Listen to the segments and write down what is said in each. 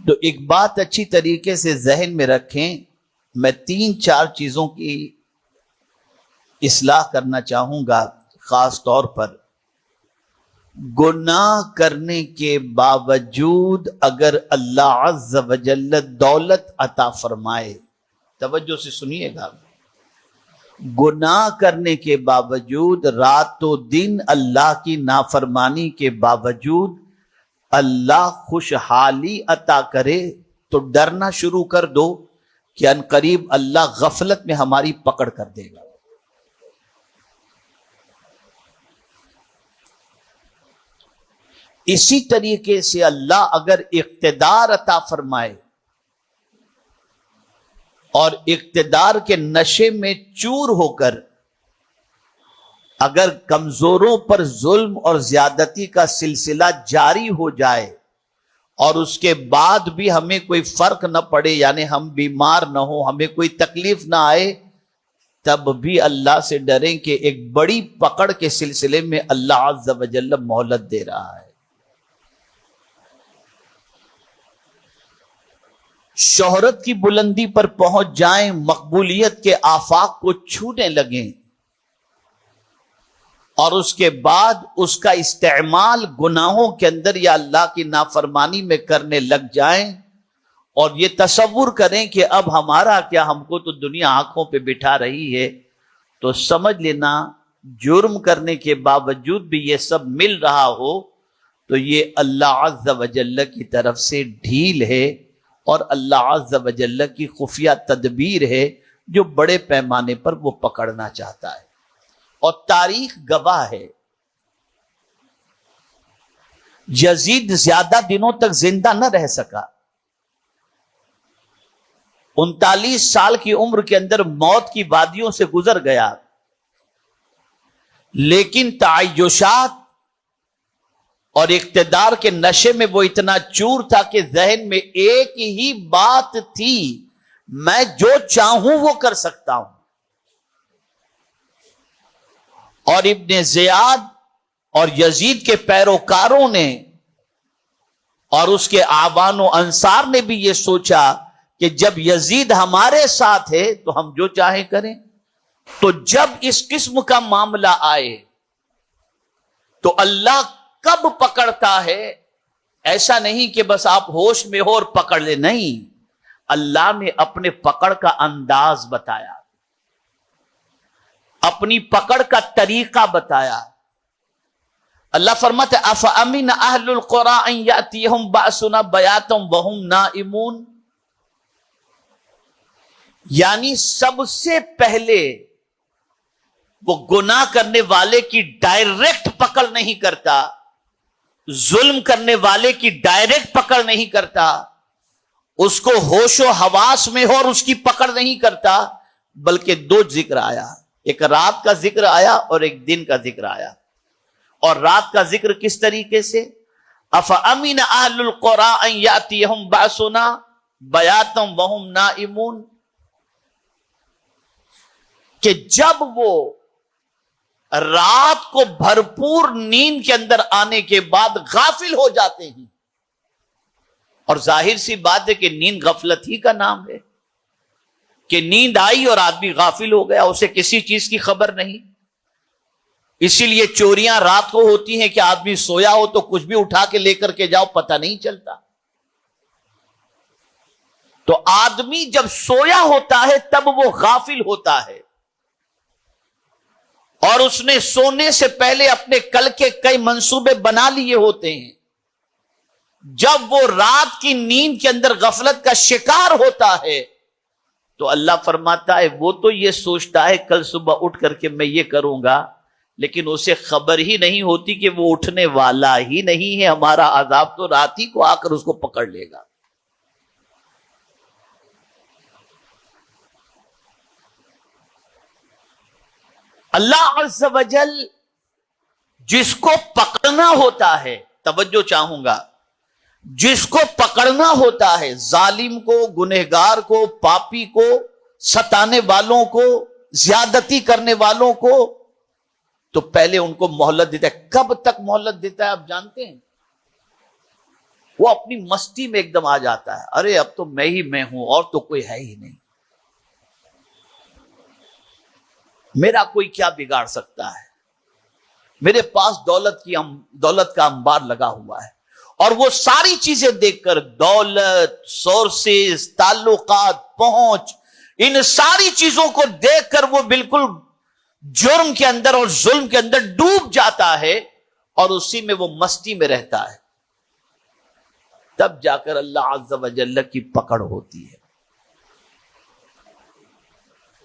تو ایک بات اچھی طریقے سے ذہن میں رکھیں، میں 3-4 چیزوں کی اصلاح کرنا چاہوں گا. خاص طور پر گناہ کرنے کے باوجود اگر اللہ عز و جل دولت عطا فرمائے، توجہ سے سنیے گا، گناہ کرنے کے باوجود، رات و دن اللہ کی نافرمانی کے باوجود اللہ خوشحالی عطا کرے تو ڈرنا شروع کر دو کہ ان قریب اللہ غفلت میں ہماری پکڑ کر دے گا. اسی طریقے سے اللہ اگر اقتدار عطا فرمائے اور اقتدار کے نشے میں چور ہو کر اگر کمزوروں پر ظلم اور زیادتی کا سلسلہ جاری ہو جائے اور اس کے بعد بھی ہمیں کوئی فرق نہ پڑے، یعنی ہم بیمار نہ ہوں، ہمیں کوئی تکلیف نہ آئے، تب بھی اللہ سے ڈریں کہ ایک بڑی پکڑ کے سلسلے میں اللہ عز و جل مہلت دے رہا ہے. شہرت کی بلندی پر پہنچ جائیں، مقبولیت کے آفاق کو چھونے لگیں اور اس کے بعد اس کا استعمال گناہوں کے اندر یا اللہ کی نافرمانی میں کرنے لگ جائیں اور یہ تصور کریں کہ اب ہمارا کیا، ہم کو تو دنیا آنکھوں پہ بٹھا رہی ہے، تو سمجھ لینا جرم کرنے کے باوجود بھی یہ سب مل رہا ہو تو یہ اللہ عز و جل کی طرف سے ڈھیل ہے اور اللہ عز و جل کی خفیہ تدبیر ہے جو بڑے پیمانے پر وہ پکڑنا چاہتا ہے. اور تاریخ گواہ ہے، یزید زیادہ دنوں تک زندہ نہ رہ سکا، 39 سال کی عمر کے اندر موت کی وادیوں سے گزر گیا، لیکن تعیشات اور اقتدار کے نشے میں وہ اتنا چور تھا کہ ذہن میں ایک ہی بات تھی، میں جو چاہوں وہ کر سکتا ہوں. اور ابن زیاد اور یزید کے پیروکاروں نے اور اس کے اعوان و انصار نے بھی یہ سوچا کہ جب یزید ہمارے ساتھ ہے تو ہم جو چاہیں کریں. تو جب اس قسم کا معاملہ آئے تو اللہ کب پکڑتا ہے، ایسا نہیں کہ بس آپ ہوش میں ہو اور پکڑ لیں، نہیں، اللہ نے اپنے پکڑ کا انداز بتایا، اپنی پکڑ کا طریقہ بتایا. اللہ فرماتے افامن اہل القری ان یاتیہم باسنا بیاتا وہم نائمون، یعنی سب سے پہلے وہ گناہ کرنے والے کی ڈائریکٹ پکڑ نہیں کرتا، ظلم کرنے والے کی ڈائریکٹ پکڑ نہیں کرتا، اس کو ہوش و حواس میں ہو اور اس کی پکڑ نہیں کرتا، بلکہ 2 ذکر آیا، ایک رات کا ذکر آیا اور ایک دن کا ذکر آیا. اور رات کا ذکر کس طریقے سے، افامن اہل القری ان یاتیہم باسنا بیاتا وہم نائمون، کہ جب وہ رات کو بھرپور نیند کے اندر آنے کے بعد غافل ہو جاتے ہیں. اور ظاہر سی بات ہے کہ نیند غفلت ہی کا نام ہے، کہ نیند آئی اور آدمی غافل ہو گیا، اسے کسی چیز کی خبر نہیں. اسی لیے چوریاں رات کو ہوتی ہیں کہ آدمی سویا ہو تو کچھ بھی اٹھا کے لے کر کے جاؤ، پتہ نہیں چلتا. تو آدمی جب سویا ہوتا ہے تب وہ غافل ہوتا ہے اور اس نے سونے سے پہلے اپنے کل کے کئی منصوبے بنا لیے ہوتے ہیں. جب وہ رات کی نیند کے اندر غفلت کا شکار ہوتا ہے تو اللہ فرماتا ہے وہ تو یہ سوچتا ہے کل صبح اٹھ کر کے میں یہ کروں گا، لیکن اسے خبر ہی نہیں ہوتی کہ وہ اٹھنے والا ہی نہیں ہے، ہمارا عذاب تو رات ہی کو آ کر اس کو پکڑ لے گا. اللہ عز و جل جس کو پکڑنا ہوتا ہے، توجہ چاہوں گا، جس کو پکڑنا ہوتا ہے، ظالم کو، گنہگار کو، پاپی کو، ستانے والوں کو، زیادتی کرنے والوں کو، تو پہلے ان کو مہلت دیتا ہے. کب تک مہلت دیتا ہے آپ جانتے ہیں؟ وہ اپنی مستی میں ایک دم آ جاتا ہے، ارے اب تو میں ہی میں ہوں اور تو کوئی ہے ہی نہیں، میرا کوئی کیا بگاڑ سکتا ہے، میرے پاس دولت کا انبار لگا ہوا ہے. اور وہ ساری چیزیں دیکھ کر، دولت، سورسز، تعلقات، پہنچ، ان ساری چیزوں کو دیکھ کر وہ بالکل جرم کے اندر اور ظلم کے اندر ڈوب جاتا ہے اور اسی میں وہ مستی میں رہتا ہے. تب جا کر اللہ عز و جل کی پکڑ ہوتی ہے.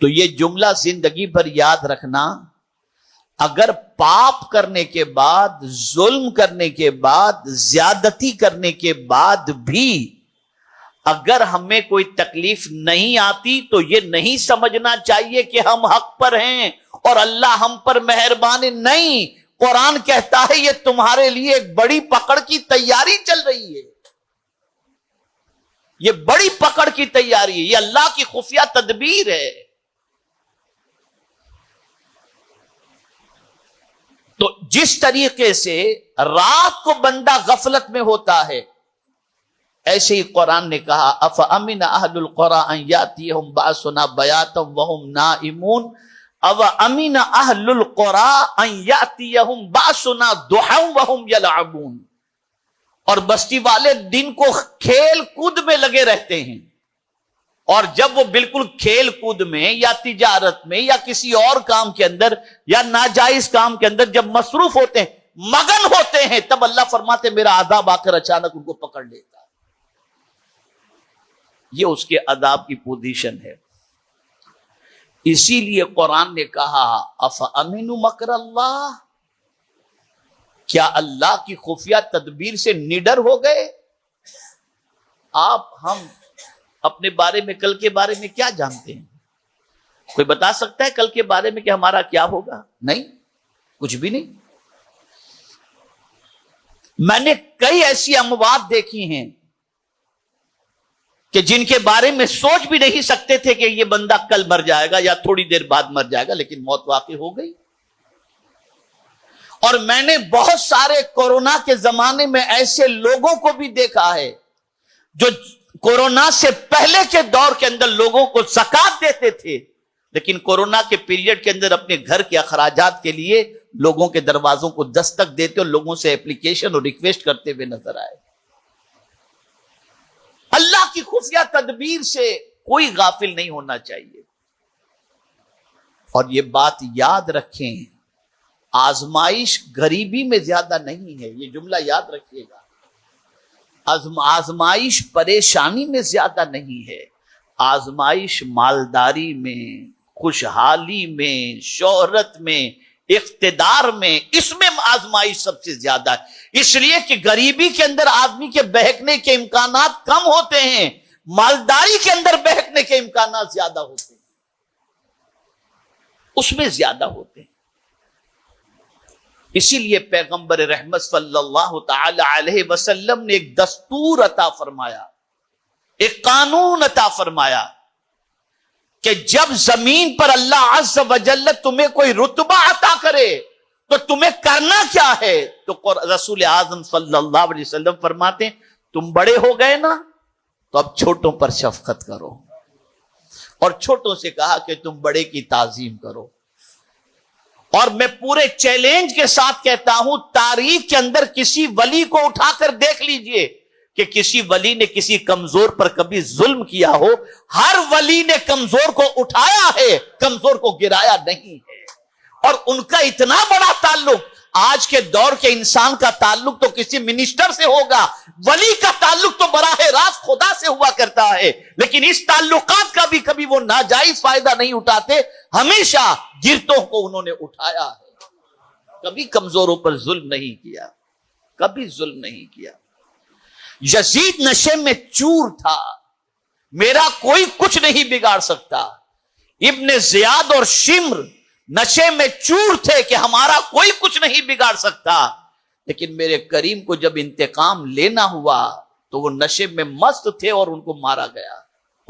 تو یہ جملہ زندگی بھر یاد رکھنا، اگر پاپ کرنے کے بعد، ظلم کرنے کے بعد، زیادتی کرنے کے بعد بھی اگر ہمیں کوئی تکلیف نہیں آتی تو یہ نہیں سمجھنا چاہیے کہ ہم حق پر ہیں اور اللہ ہم پر مہربان نہیں. قرآن کہتا ہے یہ تمہارے لیے ایک بڑی پکڑ کی تیاری چل رہی ہے، یہ بڑی پکڑ کی تیاری ہے، یہ اللہ کی خفیہ تدبیر ہے. تو جس طریقے سے رات کو بندہ غفلت میں ہوتا ہے، ایسے ہی قرآن نے کہا افامن اہل القری ان یاتیہم باسنا بیاتا وہم نائمون اوامن اہل القری ان یاتیہم باسنا ضحی وہم یلعبون. اور بستی والے دن کو کھیل کود میں لگے رہتے ہیں، اور جب وہ بالکل کھیل کود میں یا تجارت میں یا کسی اور کام کے اندر یا ناجائز کام کے اندر جب مصروف ہوتے ہیں، مگن ہوتے ہیں، تب اللہ فرماتے میرا عذاب آ کر اچانک ان کو پکڑ لیتا ہے. یہ اس کے عذاب کی پوزیشن ہے. اسی لیے قرآن نے کہا افامنوا مکر اللہ، کیا اللہ کی خفیہ تدبیر سے نڈر ہو گئے؟ آپ ہم اپنے بارے میں، کل کے بارے میں کیا جانتے ہیں؟ کوئی بتا سکتا ہے کل کے بارے میں کہ ہمارا کیا ہوگا؟ نہیں، کچھ بھی نہیں. میں نے کئی ایسی اموات دیکھی ہیں کہ جن کے بارے میں سوچ بھی نہیں سکتے تھے کہ یہ بندہ کل مر جائے گا یا تھوڑی دیر بعد مر جائے گا، لیکن موت واقع ہو گئی. اور میں نے بہت سارے کورونا کے زمانے میں ایسے لوگوں کو بھی دیکھا ہے جو کورونا سے پہلے کے دور کے اندر لوگوں کو زکات دیتے تھے، لیکن کورونا کے پیریڈ کے اندر اپنے گھر کے اخراجات کے لیے لوگوں کے دروازوں کو دستک دیتے اور لوگوں سے اپلیکیشن اور ریکویسٹ کرتے ہوئے نظر آئے. اللہ کی خفیہ تدبیر سے کوئی غافل نہیں ہونا چاہیے. اور یہ بات یاد رکھیں، آزمائش غریبی میں زیادہ نہیں ہے، یہ جملہ یاد رکھیے گا. آزمائش پریشانی میں زیادہ نہیں ہے، آزمائش مالداری میں، خوشحالی میں، شہرت میں، اقتدار میں، اس میں آزمائش سب سے زیادہ ہے. اس لیے کہ غریبی کے اندر آدمی کے بہکنے کے امکانات کم ہوتے ہیں، مالداری کے اندر بہکنے کے امکانات زیادہ ہوتے ہیں، اس میں زیادہ ہوتے ہیں. اسی لیے پیغمبر رحمت صلی اللہ تعالی علیہ وسلم نے ایک دستور عطا فرمایا، ایک قانون عطا فرمایا کہ جب زمین پر اللہ عز و جل تمہیں کوئی رتبہ عطا کرے تو تمہیں کرنا کیا ہے؟ تو رسول اعظم صلی اللہ علیہ وسلم فرماتے ہیں تم بڑے ہو گئے نا، تو اب چھوٹوں پر شفقت کرو، اور چھوٹوں سے کہا کہ تم بڑے کی تعظیم کرو. اور میں پورے چیلنج کے ساتھ کہتا ہوں، تاریخ کے اندر کسی ولی کو اٹھا کر دیکھ لیجئے کہ کسی ولی نے کسی کمزور پر کبھی ظلم کیا ہو. ہر ولی نے کمزور کو اٹھایا ہے، کمزور کو گرایا نہیں ہے. اور ان کا اتنا بڑا تعلق، آج کے دور کے انسان کا تعلق تو کسی منسٹر سے ہوگا، ولی کا تعلق تو براہ راست خدا سے ہوا کرتا ہے، لیکن اس تعلقات کا بھی کبھی وہ ناجائز فائدہ نہیں اٹھاتے، ہمیشہ گرتوں کو انہوں نے اٹھایا ہے، کبھی کمزوروں پر ظلم نہیں کیا، کبھی ظلم نہیں کیا. یزید نشے میں چور تھا، میرا کوئی کچھ نہیں بگاڑ سکتا. ابن زیاد اور شمر نشے میں چور تھے کہ ہمارا کوئی کچھ نہیں بگاڑ سکتا، لیکن میرے کریم کو جب انتقام لینا ہوا تو وہ نشے میں مست تھے اور ان کو مارا گیا،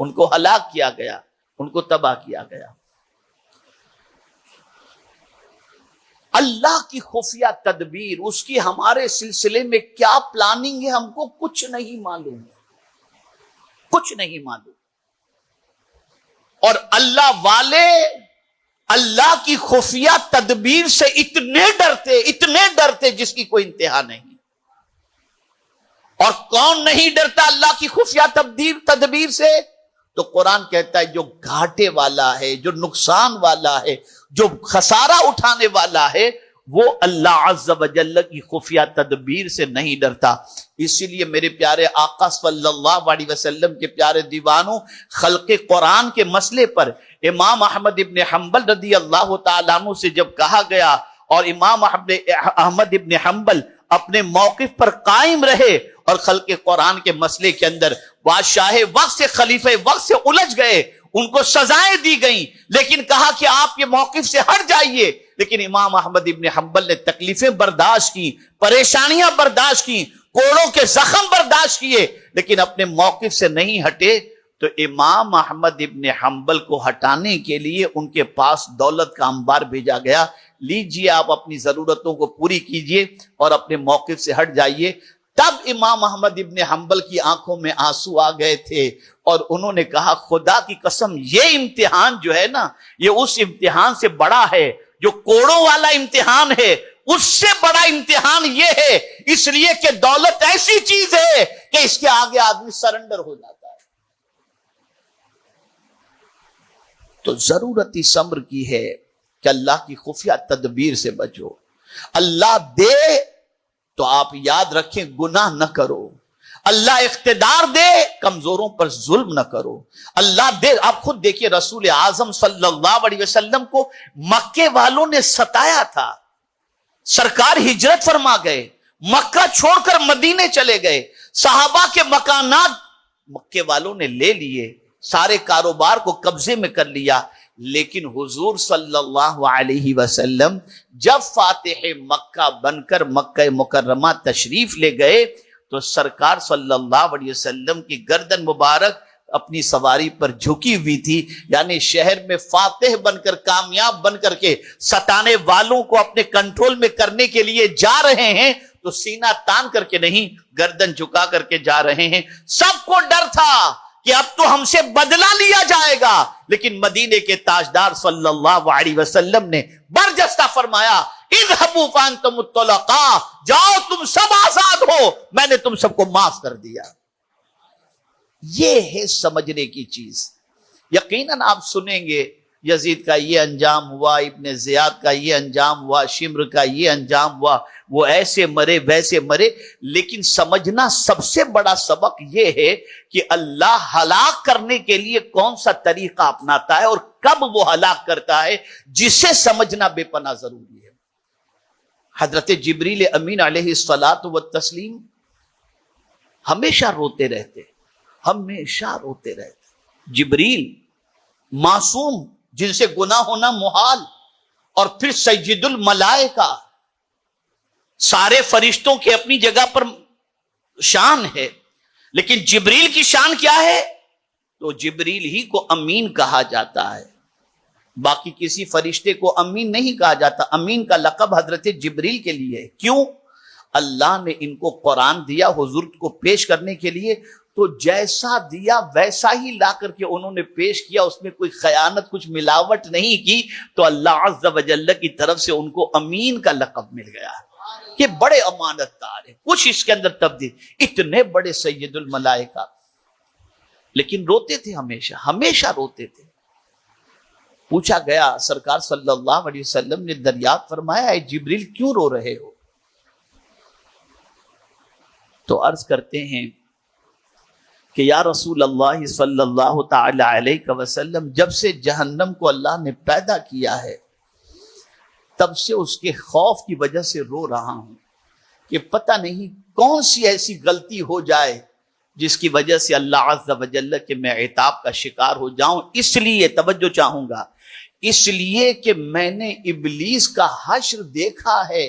ان کو ہلاک کیا گیا، ان کو تباہ کیا گیا. اللہ کی خفیہ تدبیر، اس کی ہمارے سلسلے میں کیا پلاننگ ہے، ہم کو کچھ نہیں معلوم، کچھ نہیں معلوم. اور اللہ والے اللہ کی خفیہ تدبیر سے اتنے ڈرتے جس کی کوئی انتہا نہیں. اور کون نہیں ڈرتا اللہ کی خفیہ تدبیر سے؟ تو قرآن کہتا ہے جو گھاٹے والا ہے، جو نقصان والا ہے، جو خسارہ اٹھانے والا ہے، وہ اللہ عز و جل کی خفیہ تدبیر سے نہیں ڈرتا. اسی لیے میرے پیارے آقا صلی اللہ علیہ وسلم کے پیارے دیوانوں، خلق قرآن کے مسئلے پر امام احمد ابن حنبل رضی اللہ تعالیٰ عنہ سے جب کہا گیا اور امام احمد ابن حنبل اپنے موقف پر قائم رہے اور خلق قرآن کے مسئلے کے اندر بادشاہ وقت سے خلیفہ وقت سے الجھ گئے، ان کو سزائیں دی گئیں، لیکن کہا کہ آپ یہ موقف سے ہٹ جائیے. لیکن امام احمد ابن حنبل نے تکلیفیں برداشت کی، پریشانیاں برداشت کی، کوڑوں کے زخم برداشت کیے، لیکن اپنے موقف سے نہیں ہٹے. تو امام احمد ابن حنبل کو ہٹانے کے لیے ان کے پاس دولت کا انبار بھیجا گیا، لیجئے آپ اپنی ضرورتوں کو پوری کیجئے اور اپنے موقف سے ہٹ جائیے. تب امام احمد ابن حنبل کی آنکھوں میں آنسو آ گئے تھے اور انہوں نے کہا خدا کی قسم یہ امتحان جو ہے نا، یہ اس امتحان سے بڑا ہے جو کوڑوں والا امتحان ہے، اس سے بڑا امتحان یہ ہے، اس لیے کہ دولت ایسی چیز ہے کہ اس کے آگے آدمی سرنڈر ہو جاتا ہے. تو ضرورت اس امر کی ہے کہ اللہ کی خفیہ تدبیر سے بچو. اللہ دے تو آپ یاد رکھیں گناہ نہ کرو، اللہ اقتدار دے کمزوروں پر ظلم نہ کرو. اللہ دے، آپ خود دیکھیے رسول اعظم صلی اللہ علیہ وسلم کو مکے والوں نے ستایا تھا، سرکار ہجرت فرما گئے، مکہ چھوڑ کر مدینے چلے گئے، صحابہ کے مکانات مکے والوں نے لے لیے، سارے کاروبار کو قبضے میں کر لیا. لیکن حضور صلی اللہ علیہ وسلم جب فاتح مکہ بن کر مکہ مکرمہ تشریف لے گئے تو سرکار صلی اللہ علیہ وسلم کی گردن مبارک اپنی سواری پر جھکی ہوئی تھی، یعنی شہر میں فاتح بن کر، کامیاب بن کر کے ستانے والوں کو اپنے کنٹرول میں کرنے کے لیے جا رہے ہیں تو سینہ تان کر کے نہیں، گردن جھکا کر کے جا رہے ہیں. سب کو ڈر تھا کہ اب تو ہم سے بدلہ لیا جائے گا، لیکن مدینے کے تاجدار صلی اللہ علیہ وسلم نے برجستہ فرمایا اذهبوا فانتم الطلقاء، جاؤ تم سب آزاد ہو، میں نے تم سب کو معاف کر دیا. یہ ہے سمجھنے کی چیز. یقیناً آپ سنیں گے یزید کا یہ انجام ہوا، ابن زیاد کا یہ انجام ہوا، شمر کا یہ انجام ہوا، وہ ایسے مرے ویسے مرے. لیکن سمجھنا سب سے بڑا سبق یہ ہے کہ اللہ ہلاک کرنے کے لیے کون سا طریقہ اپناتا ہے اور کب وہ ہلاک کرتا ہے، جسے سمجھنا بے پناہ ضروری ہے. حضرت جبریل امین علیہ الصلاۃ والتسلیم ہمیشہ روتے رہتے، ہمیشہ روتے رہتے. جبریل معصوم جن سے گناہ ہونا محال، اور پھر سید الملائکہ، سارے فرشتوں کے اپنی جگہ پر شان ہے، لیکن جبریل کی شان کیا ہے؟ تو جبریل ہی کو امین کہا جاتا ہے، باقی کسی فرشتے کو امین نہیں کہا جاتا. امین کا لقب حضرت جبریل کے لیے ہے. کیوں؟ اللہ نے ان کو قرآن دیا حضور کو پیش کرنے کے لیے، تو جیسا دیا ویسا ہی لا کر کے انہوں نے پیش کیا، اس میں کوئی خیانت کچھ ملاوٹ نہیں کی، تو اللہ عز و جل کی طرف سے ان کو امین کا لقب مل گیا. کہ بڑے امانت دار ہیں، کچھ اس کے اندر تبدیل. اتنے بڑے سید الملائکہ، لیکن روتے تھے، ہمیشہ روتے تھے. پوچھا گیا، سرکار صلی اللہ علیہ وسلم نے دریافت فرمایا اے جبریل کیوں رو رہے ہو؟ تو عرض کرتے ہیں کہ یا رسول اللہ صلی اللہ تعالی علیہ وسلم، جب سے جہنم کو اللہ نے پیدا کیا ہے تب سے اس کے خوف کی وجہ سے رو رہا ہوں کہ پتہ نہیں کون سی ایسی غلطی ہو جائے جس کی وجہ سے اللہ عز و جل کہ میں عتاب کا شکار ہو جاؤں. اس لیے توجہ چاہوں گا، اس لیے کہ میں نے ابلیس کا حشر دیکھا ہے،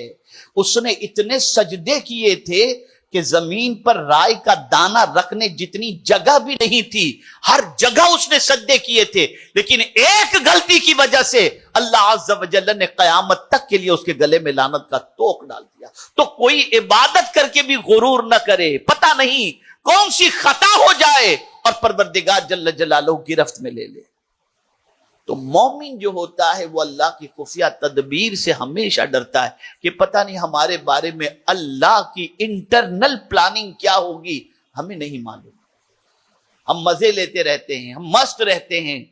اس نے اتنے سجدے کیے تھے کہ زمین پر رائے کا دانہ رکھنے جتنی جگہ بھی نہیں تھی، ہر جگہ اس نے سجدے کیے تھے، لیکن ایک غلطی کی وجہ سے اللہ عز و جل نے قیامت تک کے لیے اس کے گلے میں لعنت کا توق ڈال دیا۔ تو کوئی عبادت کر کے بھی غرور نہ کرے، پتہ نہیں کون سی خطا ہو جائے اور پروردگار جل جلالہ گرفت میں لے لے۔ تو مومن جو ہوتا ہے وہ اللہ کی خفیہ تدبیر سے ہمیشہ ڈرتا ہے کہ پتہ نہیں ہمارے بارے میں اللہ کی انٹرنل پلاننگ کیا ہوگی، ہمیں نہیں معلوم۔ ہم مزے لیتے رہتے ہیں، ہم مست رہتے ہیں،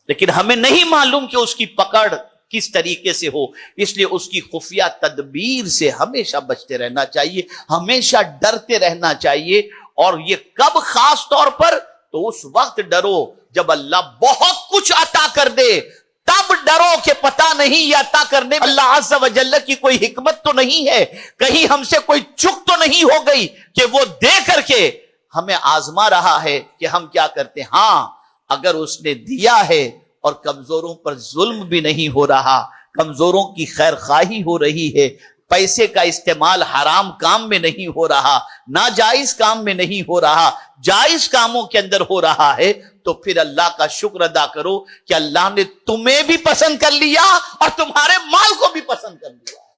لیکن ہمیں نہیں معلوم کہ اس کی پکڑ کس طریقے سے ہو۔ اس لیے اس کی خفیہ تدبیر سے ہمیشہ بچتے رہنا چاہیے، ہمیشہ ڈرتے رہنا چاہیے۔ اور یہ کب خاص طور پر؟ تو اس وقت ڈرو جب اللہ بہت کچھ عطا کر دے، تب ڈرو کہ پتہ نہیں یہ عطا کرنے اللہ عز و جل کی کوئی حکمت تو نہیں ہے، کہیں ہم سے کوئی چک تو نہیں ہو گئی کہ وہ دے کر کے ہمیں آزما رہا ہے کہ ہم کیا کرتے ہیں۔ ہاں اگر اس نے دیا ہے اور کمزوروں پر ظلم بھی نہیں ہو رہا، کمزوروں کی خیر خواہی ہو رہی ہے، پیسے کا استعمال حرام کام میں نہیں ہو رہا، ناجائز کام میں نہیں ہو رہا، جائز کاموں کے اندر ہو رہا ہے، تو پھر اللہ کا شکر ادا کرو کہ اللہ نے تمہیں بھی پسند کر لیا اور تمہارے مال کو بھی پسند کر لیا۔